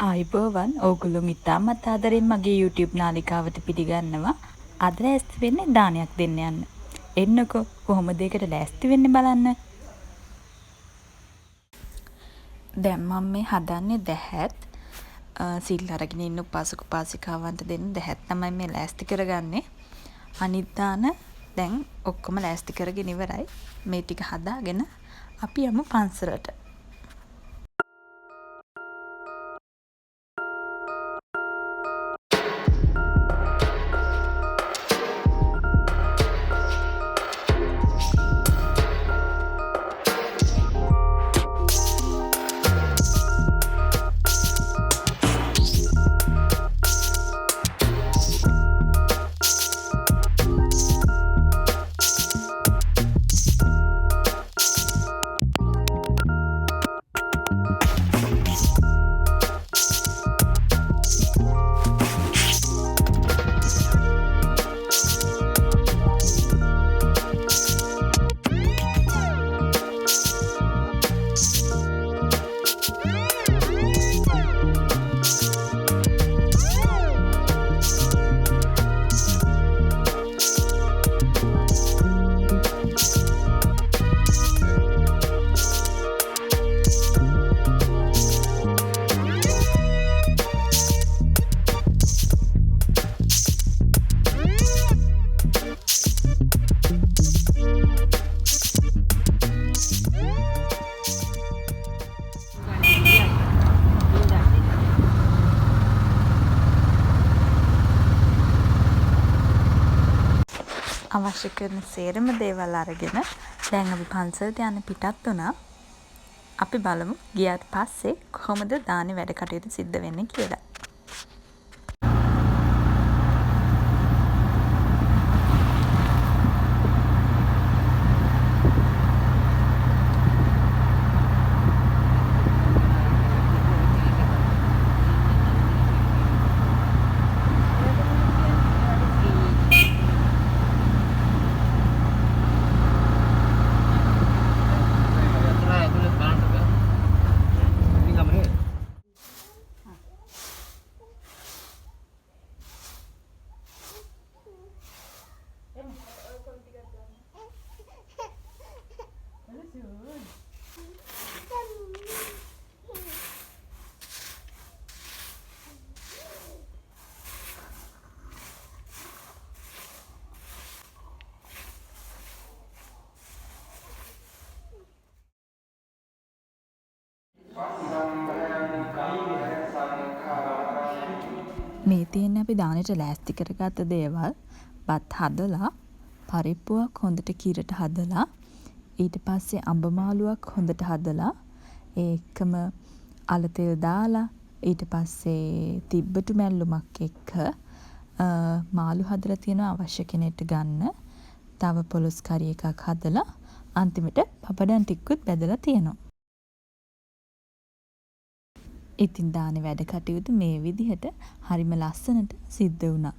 ආයිබෝවන් ඕගොල්ලෝ ඉතාමත් ආදරෙන් මගේ YouTube නාලිකාවට පිළිගන්නවා. අද ලෑස්ති වෙන්නේ දානයක් දෙන්න යන්න. එන්නකෝ කොහොමද ඒකට ලෑස්ති වෙන්නේ බලන්න. දැන් මම මේ හදන්නේ දැහැත්. සිල් අරගෙන ඉන්න උපාසක උපාසිකාවන්ට දෙන්න දැහැත් තමයි මේ ලෑස්ති කරගන්නේ. අනිත් දාන දැන් ඔක්කොම ලෑස්ති කරගෙන ඉවරයි. මේ ටික හදාගෙන අපි යමු පන්සලට. අවශ්‍ය කරන සේරම දේවල් අරගෙන දැන් අපි පන්සලට යන්න පිටත් වුණා. අපි බලමු ගියාට පස්සේ කොහොමද දානේ වැඩ කටයුතු සිද්ධ වෙන්නේ කියලා. මේ තියෙන අපි දානෙට ලෑස්ති කරගත්ත දේවල් බත් හදලා පරිප්පුවක් හොඳට කිරට හදලා ඊට පස්සේ අඹ මාළුවක් හොඳට හදලා ඒකම අල තෙල් දාලා ඊට පස්සේ තිබ්බටු මැල්ලුමක් එක්ක මාළු හදලා තියෙනවා අවශ්‍ය කෙනෙක්ට ගන්න. තව පොලොස් කරි එකක් හදලා අන්තිමට පපඩම් ටිකකුත් බෙදලා තියෙනවා. ඉතින් දානේ වැඩ කටයුතු මේ විදිහට හරිම ලස්සනට සිද්ධ වුණා.